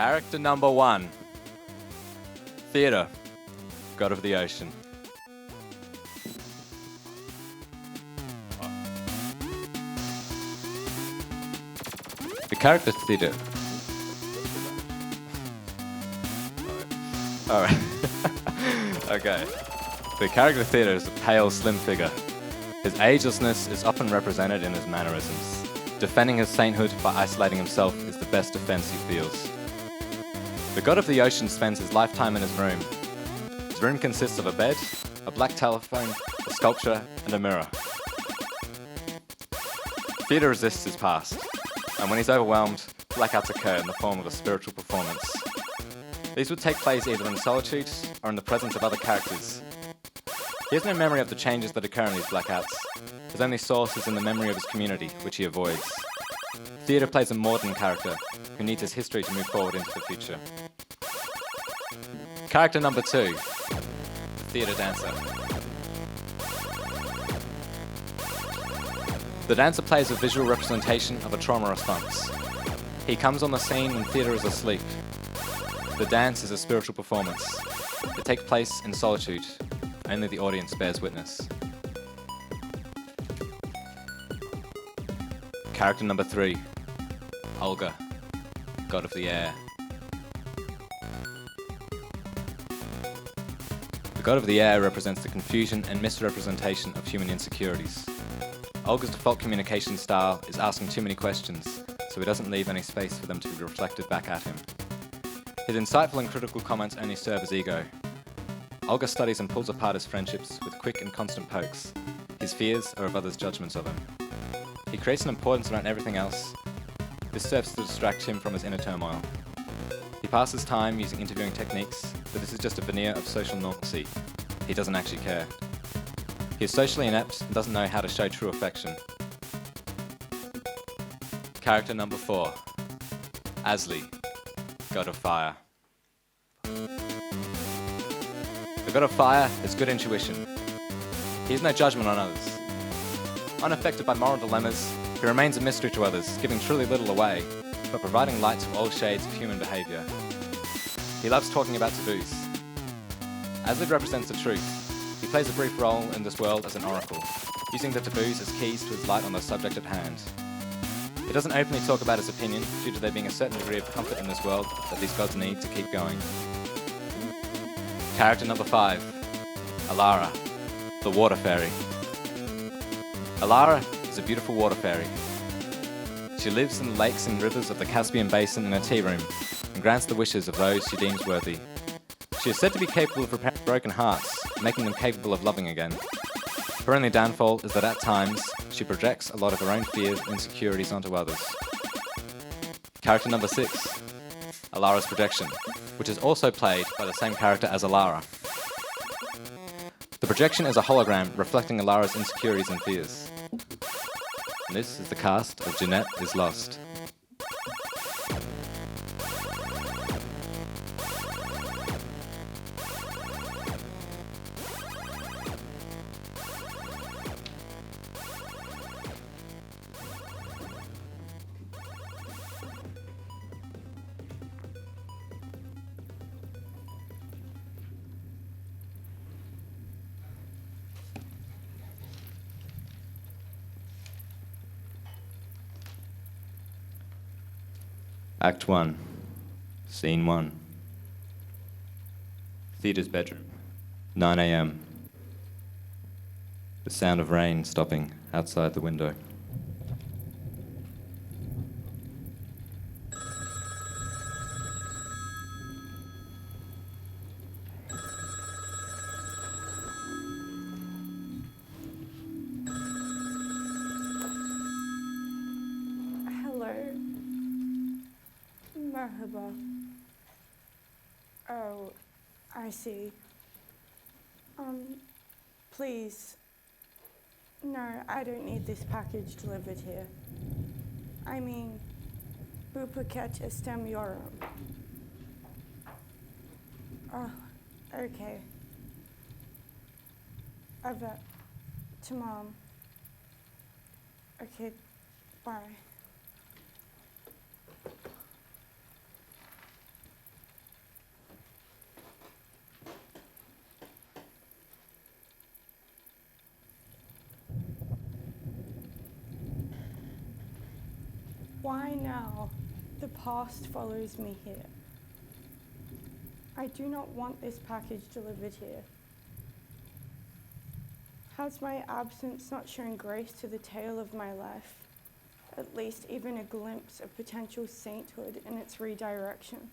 Character number 1. Theatre, god of the ocean. The character Theatre. Alright. Okay. The character Theatre is a pale, slim figure. His agelessness is often represented in his mannerisms. Defending his sainthood by isolating himself is the best defense he feels. The god of the ocean spends his lifetime in his room. His room consists of a bed, a black telephone, a sculpture, and a mirror. Theatre resists his past, and when he's overwhelmed, blackouts occur in the form of a spiritual performance. These would take place either in solitude or in the presence of other characters. He has no memory of the changes that occur in these blackouts. His only source is in the memory of his community, which he avoids. Theatre plays a modern character who needs his history to move forward into the future. Character number 2, the theatre dancer. The dancer plays a visual representation of a trauma response. He comes on the scene when theatre is asleep. The dance is a spiritual performance. It takes place in solitude. Only the audience bears witness. Character number 3, Olga, god of the air. The god of the air represents the confusion and misrepresentation of human insecurities. Olga's default communication style is asking too many questions, so he doesn't leave any space for them to be reflected back at him. His insightful and critical comments only serve his ego. Olga studies and pulls apart his friendships with quick and constant pokes. His fears are of others' judgments of him. He creates an importance around everything else. This serves to distract him from his inner turmoil. He passes time using interviewing techniques, but this is just a veneer of social normalcy. He doesn't actually care. He is socially inept and doesn't know how to show true affection. Character number 4, Asli, god of fire. The god of fire has good intuition. He has no judgment on others. Unaffected by moral dilemmas, he remains a mystery to others, giving truly little away, but providing light to all shades of human behaviour. He loves talking about taboos. Asli represents the truth. He plays a brief role in this world as an oracle, using the taboos as keys to his light on the subject at hand. He doesn't openly talk about his opinion, due to there being a certain degree of comfort in this world that these gods need to keep going. Character number 5, Alara, the water fairy. Alara is a beautiful water fairy. She lives in the lakes and rivers of the Caspian Basin in a tea room and grants the wishes of those she deems worthy. She is said to be capable of repairing broken hearts, making them capable of loving again. Her only downfall is that at times, she projects a lot of her own fears and insecurities onto others. Character number 6, Alara's projection, which is also played by the same character as Alara. The projection is a hologram reflecting Alara's insecurities and fears. And this is the cast of Cennet is Lost. Act 1, Scene 1. Theatre's bedroom, 9 a.m. The sound of rain stopping outside the window. Merhaba. Oh, I see. Please. No, I don't need this package delivered here. I mean, bu paket istemiyorum. Oh, okay. Evet. Tamam. Okay, bye. Why now? The past follows me here. I do not want this package delivered here. Has my absence not shown grace to the tale of my life? At least even a glimpse of potential sainthood in its redirection.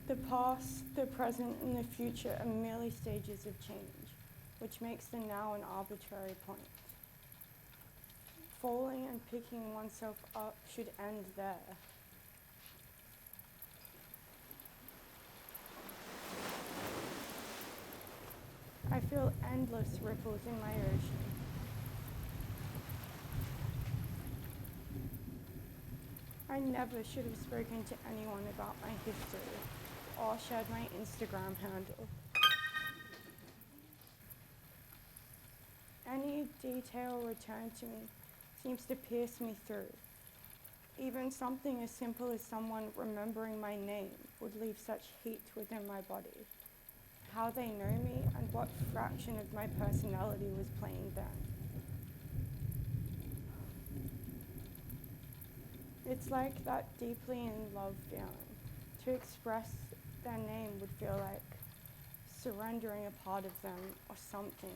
The past, the present, and the future are merely stages of change, which makes the now an arbitrary point. Falling and picking oneself up should end there. I feel endless ripples in my ocean. I never should have spoken to anyone about my history or shared my Instagram handle. Any detail returned to me seems to pierce me through. Even something as simple as someone remembering my name would leave such heat within my body. How they know me and what fraction of my personality was playing then. It's like that deeply in love feeling. To express their name would feel like surrendering a part of them or something.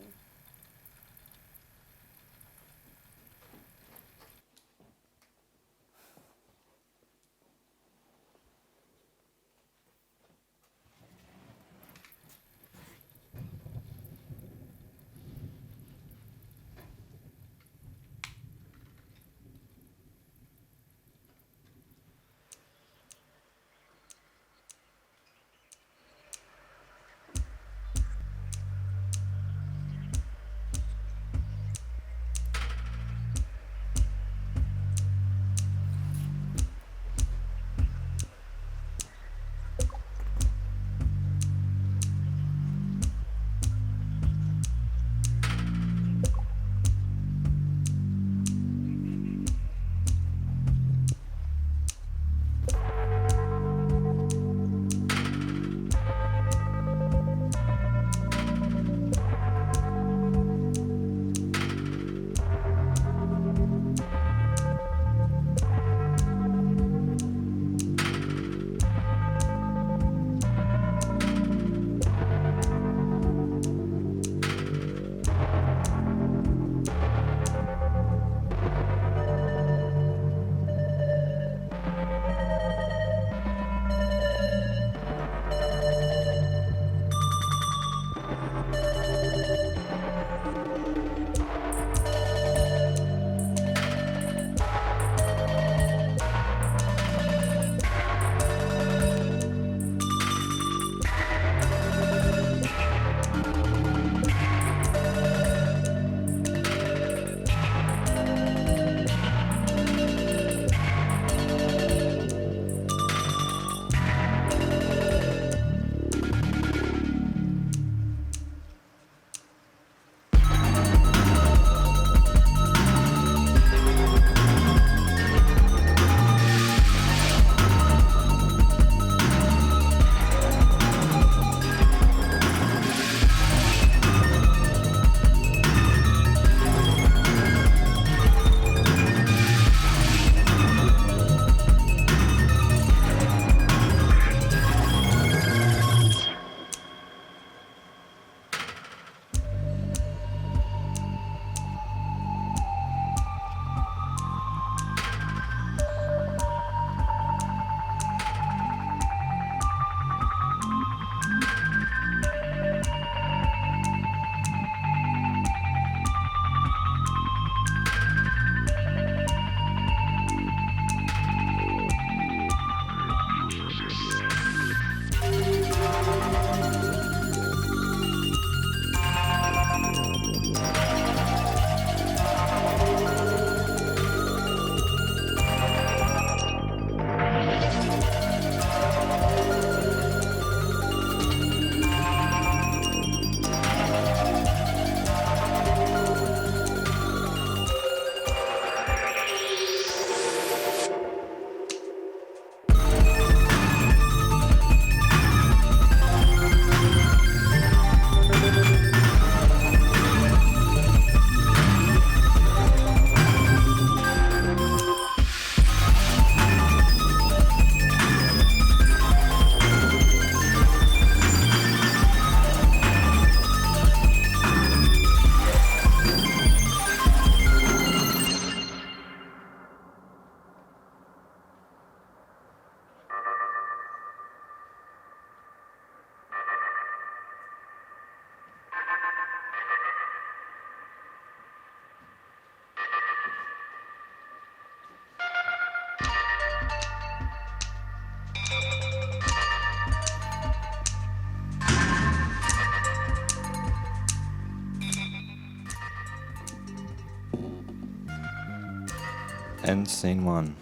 End scene 1.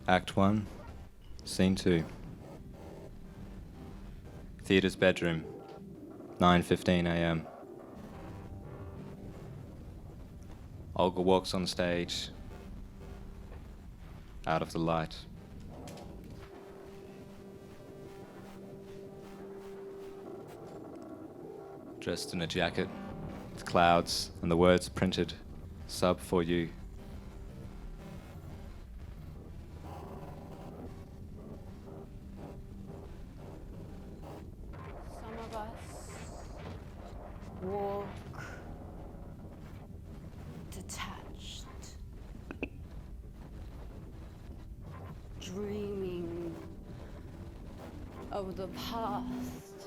Act 1, Scene 2. Theatre's bedroom, 9:15 a.m. Olga walks on stage, out of the light. Dressed in a jacket with clouds and the words printed, "Sub for you." Some of us walk detached, dreaming of the past.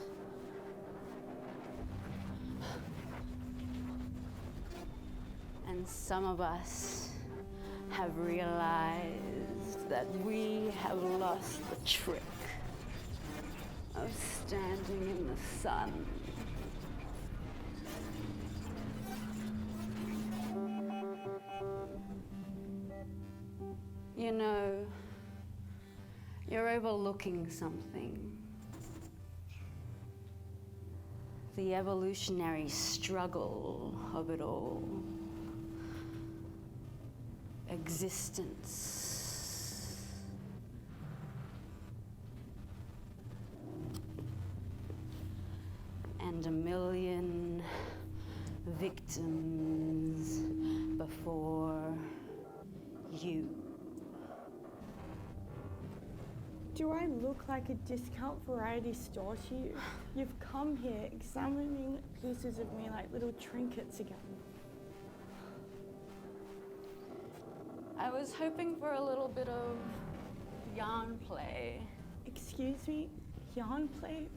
And some of us have realized that we have lost the trick of standing in the sun. You know, you're overlooking something. The evolutionary struggle of it all. Existence. And a million victims before you. Do I look like a discount variety store to you? You've come here examining pieces of me like little trinkets again. I was hoping for a little bit of yarn play. Excuse me? Yarn play?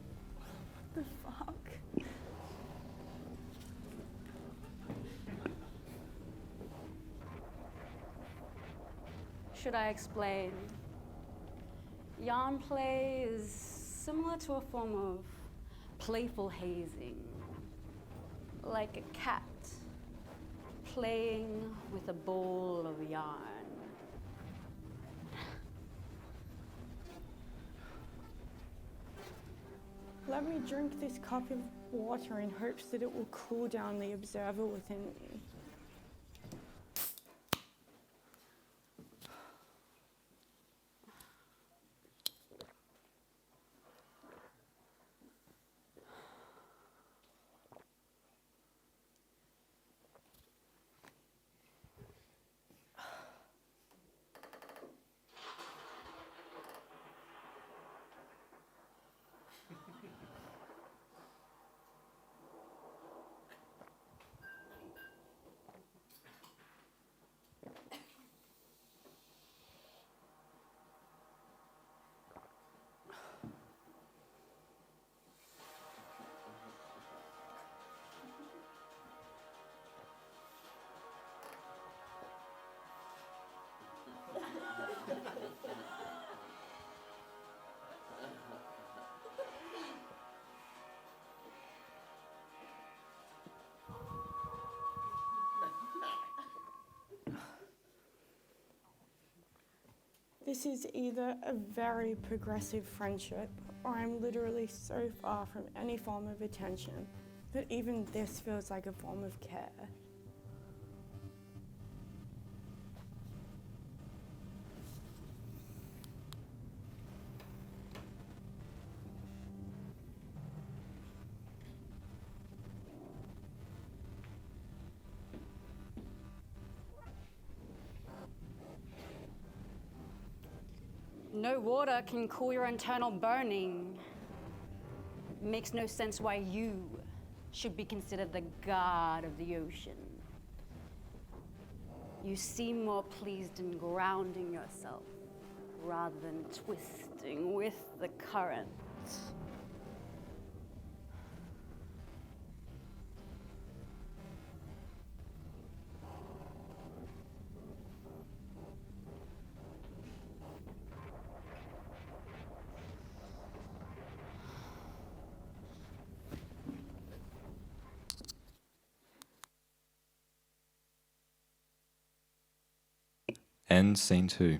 What the fuck? Should I explain? Yarn play is similar to a form of playful hazing, like a cat playing with a ball of yarn. Let me drink this cup of water in hopes that it will cool down the observer within me. This is either a very progressive friendship, or I'm literally so far from any form of attention that even this feels like a form of care. No water can cool your internal burning. It makes no sense why you should be considered the god of the ocean. You seem more pleased in grounding yourself rather than twisting with the current. End scene 2.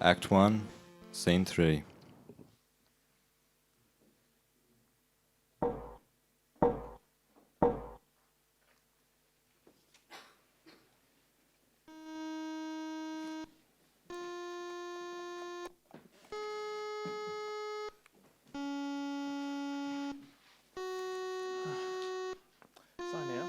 Act 1, Scene 3. Xiao Niu.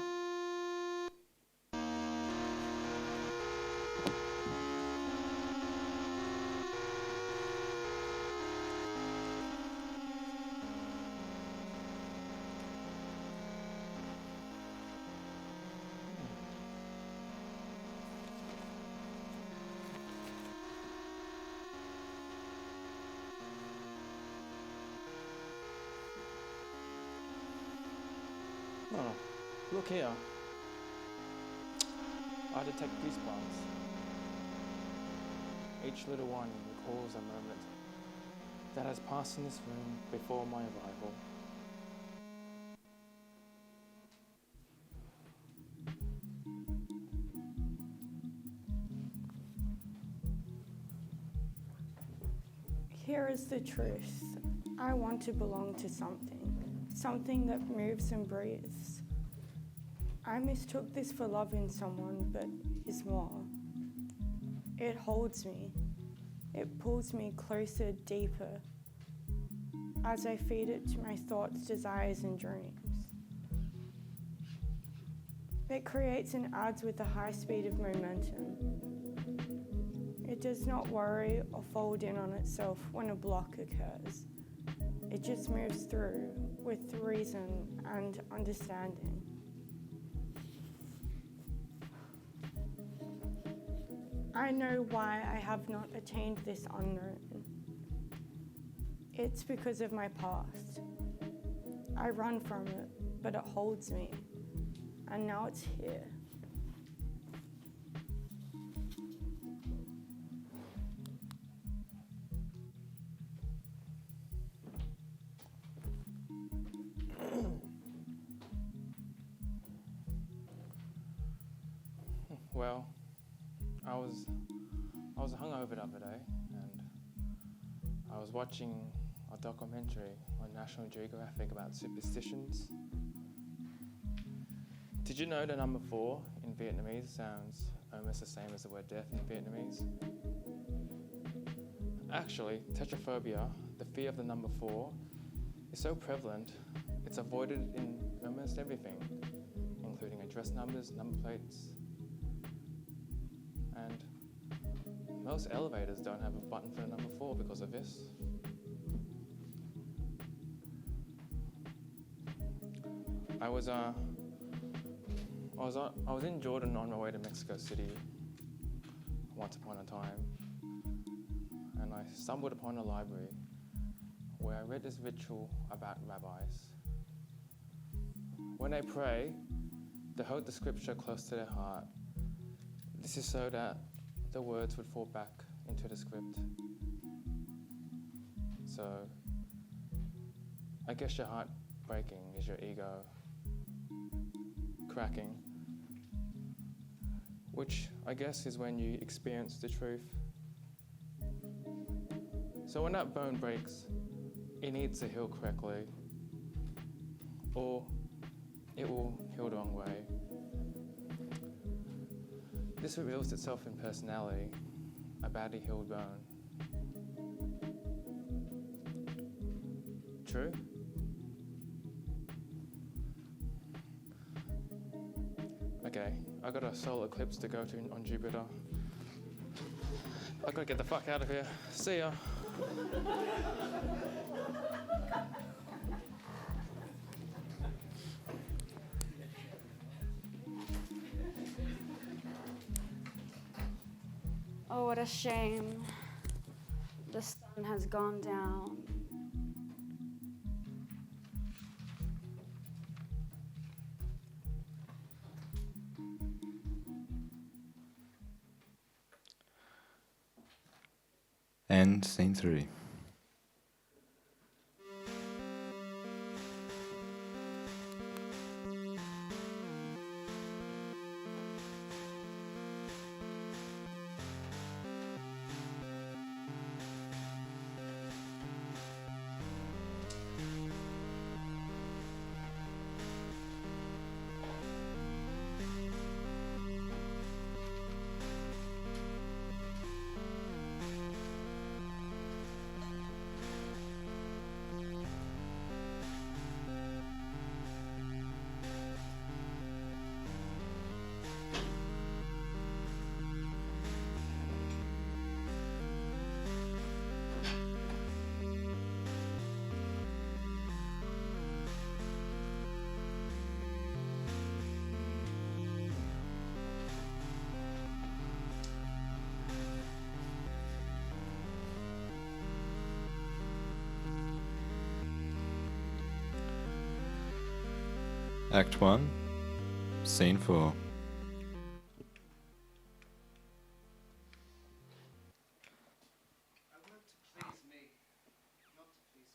Oh, look here. I detect goosebumps. Each little one recalls a moment that has passed in this room before my arrival. Here is the truth. I want to belong to something that moves and breathes. I mistook this for loving someone, but is more. It holds me. It pulls me closer, deeper, as I feed it to my thoughts, desires, and dreams. It creates and adds with the high speed of momentum. It does not worry or fold in on itself when a block occurs. It just moves through with reason and understanding. I know why I have not attained this unknown. It's because of my past. I run from it, but it holds me. And now it's here. Well, I was hungover the other day, and I was watching a documentary on National Geographic about superstitions. Did you know the number 4 in Vietnamese sounds almost the same as the word death in Vietnamese? Actually, tetraphobia, the fear of the number 4, is so prevalent, it's avoided in almost everything, including address numbers, number plates, and most elevators don't have a button for the number 4 because of this. I was in Jordan on my way to Mexico City once upon a time, and I stumbled upon a library where I read this ritual about rabbis. When they pray, they hold the scripture close to their heart. This is so that the words would fall back into the script. So, I guess your heart breaking is your ego cracking, which I guess is when you experience the truth. So when that bone breaks, it needs to heal correctly, or it will heal the wrong way. This reveals itself in personality, a badly healed bone. True? Okay, I got a solar eclipse to go to on Jupiter. I gotta get the fuck out of here. See ya. Oh, what a shame. The sun has gone down. And scene 3. Act 1, Scene 4. I want to please me, not to please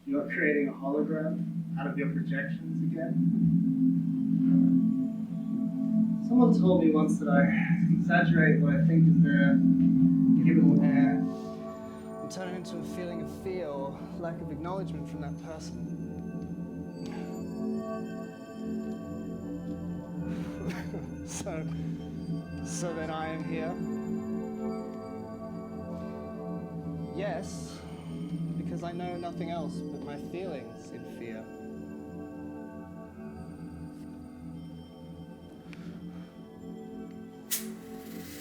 you. You're creating a hologram out of your projections again? Someone told me once that I exaggerate what I think is there, give it all air, and turn it into a feeling of fear or lack of acknowledgement from that person. So then I am here? Yes, because I know nothing else but my feelings in fear.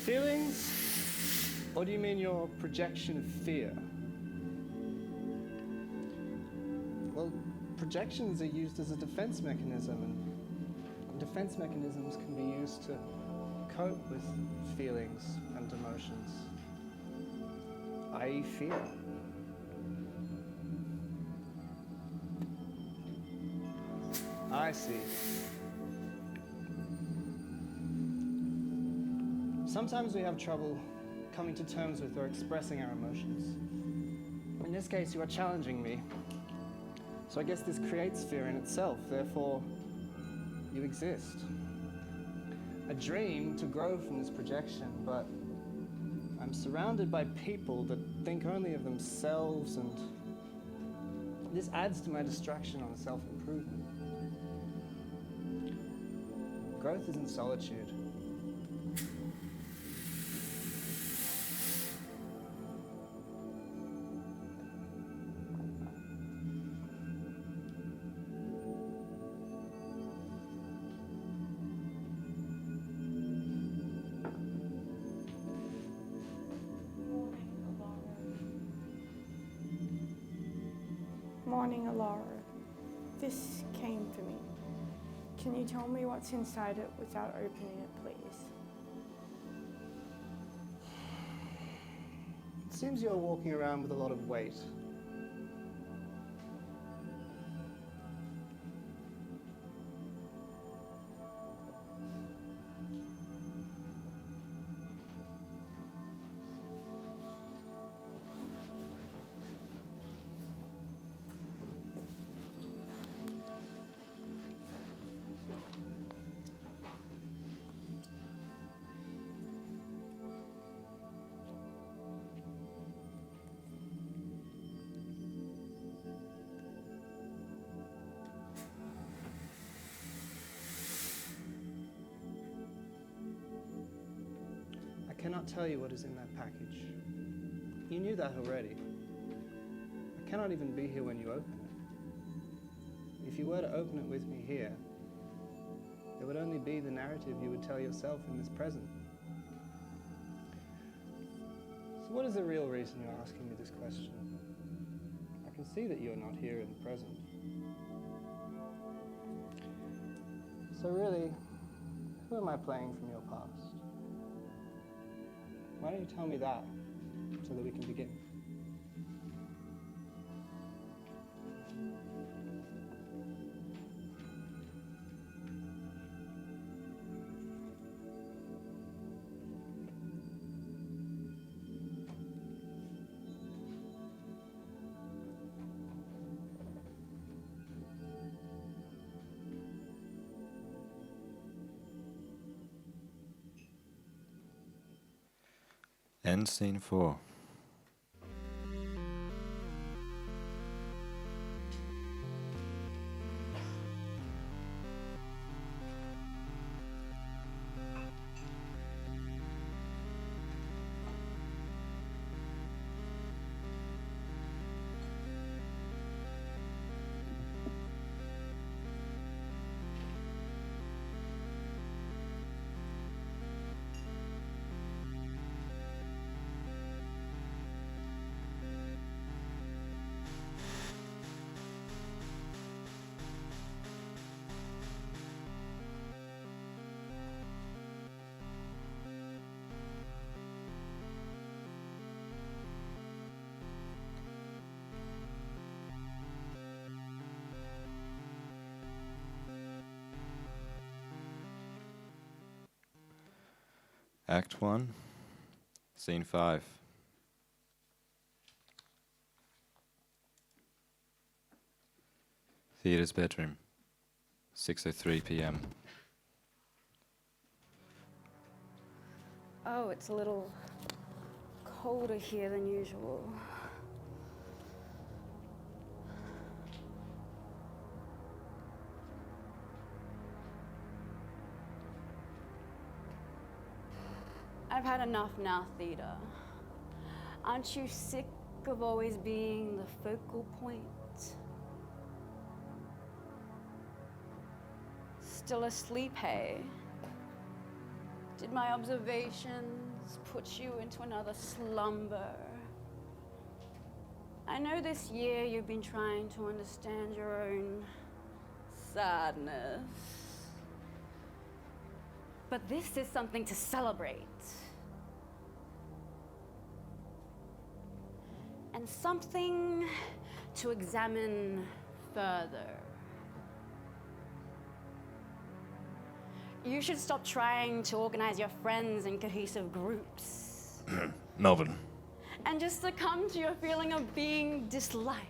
Feelings? Or do you mean your projection of fear? Well, projections are used as a defense mechanism, and defense mechanisms can be used to cope with feelings and emotions, i.e. fear. I see. Sometimes we have trouble coming to terms with or expressing our emotions. In this case, you are challenging me. So I guess this creates fear in itself, therefore, you exist. I dream to grow from this projection, but I'm surrounded by people that think only of themselves, and this adds to my distraction on self-improvement. Growth is in solitude. Morning, Alara. This came for me. Can you tell me what's inside it without opening it, please? It seems you're walking around with a lot of weight. cannot tell you what is in that package. You knew that already. I cannot even be here when you open it. If you were to open it with me here, there would only be the narrative you would tell yourself in this present. So what is the real reason you're asking me this question? I can see that you're not here in the present. So really, who am I playing from your past? Why don't you tell me that, so that we can begin? End scene 4. Act 1, Scene 5. Theatre's bedroom, 6:03 p.m. Oh, it's a little colder here than usual. I've had enough now, Theta. Aren't you sick of always being the focal point? Still asleep, hey? Did my observations put you into another slumber? I know this year you've been trying to understand your own sadness. But this is something to celebrate. And something to examine further. You should stop trying to organize your friends in cohesive groups. Melvin. And just succumb to your feeling of being disliked.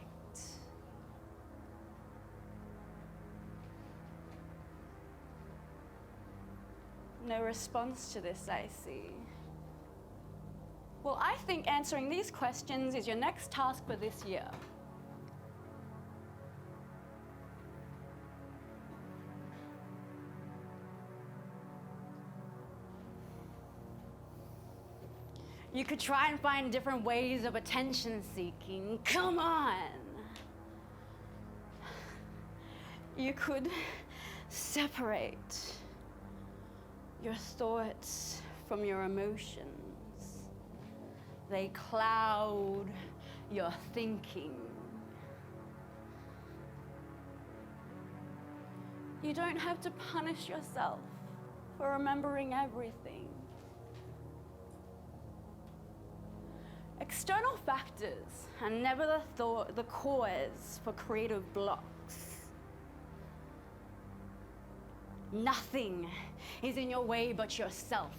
No response to this, I see. Well, I think answering these questions is your next task for this year. You could try and find different ways of attention seeking. Come on! You could separate your thoughts from your emotions. They cloud your thinking. You don't have to punish yourself for remembering everything. External factors are never the cause for creative blocks. Nothing is in your way but yourself.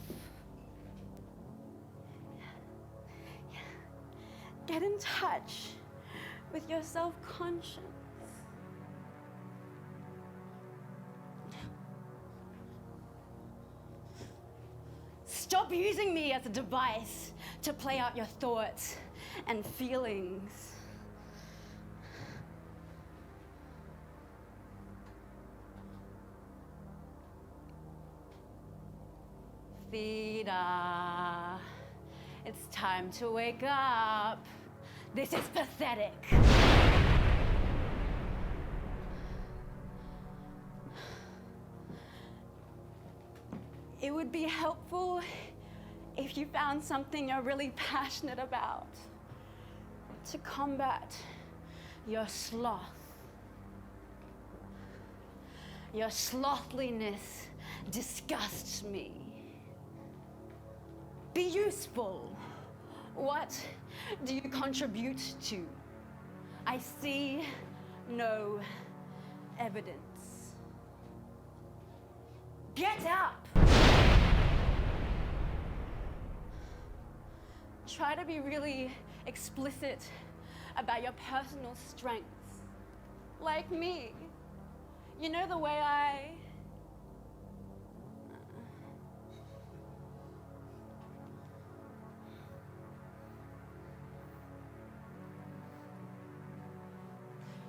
Get in touch with your self-conscious. Stop using me as a device to play out your thoughts and feelings. Theta. It's time to wake up. This is pathetic. It would be helpful if you found something you're really passionate about to combat your sloth. Your slothliness disgusts me. Be useful. What do you contribute to? I see no evidence. Get up! Try to be really explicit about your personal strengths. Like me. You know the way I...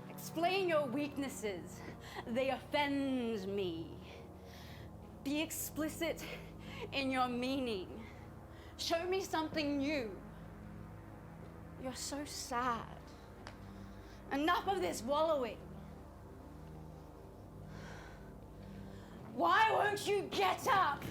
Explain your weaknesses. They offend me. Be explicit in your meaning. Show me something new. You're so sad. Enough of this wallowing. Why won't you get up?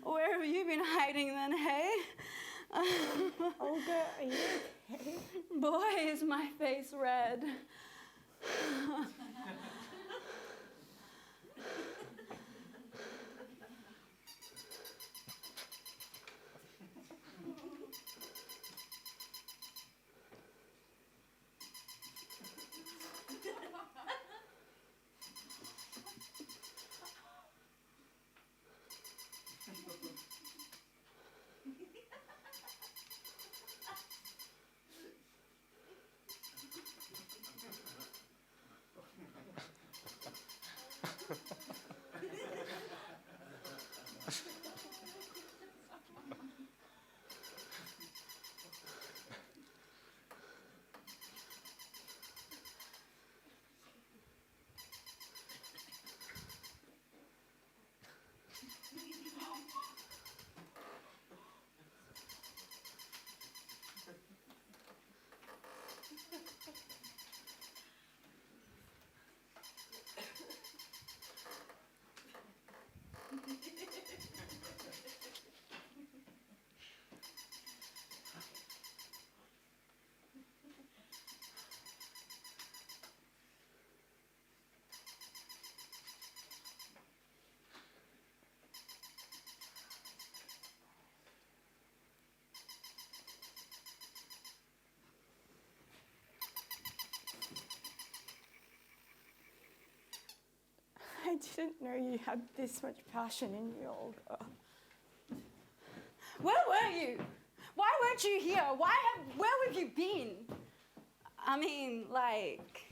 Where have you been hiding then, hey? Olga, are you okay? Boy, is my face red. I didn't know you had this much passion in you, Olga. Where were you? Why weren't you here? Where have you been? I mean, like,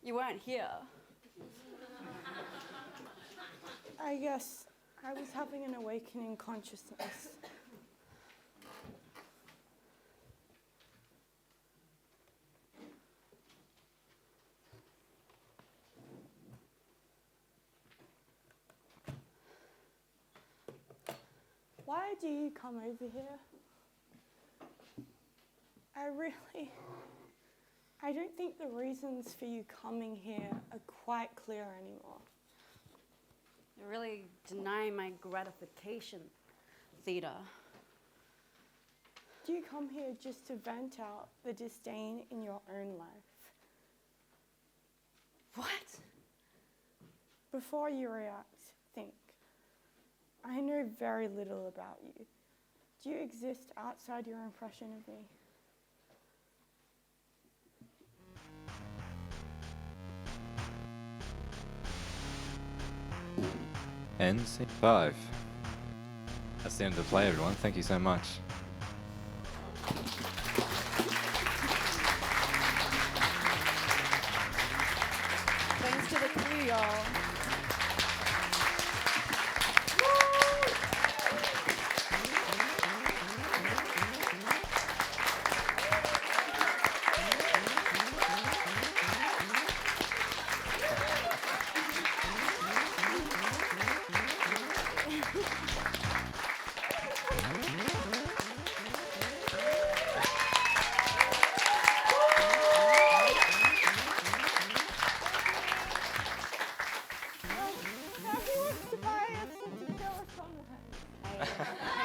you weren't here. I guess I was having an awakening consciousness. Why do you come over here? I don't think the reasons for you coming here are quite clear anymore. You're really denying my gratification, Theta. Do you come here just to vent out the disdain in your own life? What? Before you react, think. I know very little about you. Do you exist outside your impression of me? End scene 5. That's the end of the play, everyone. Thank you so much. Thanks to the crew, y'all. Who wants to buy us some tequila from the house?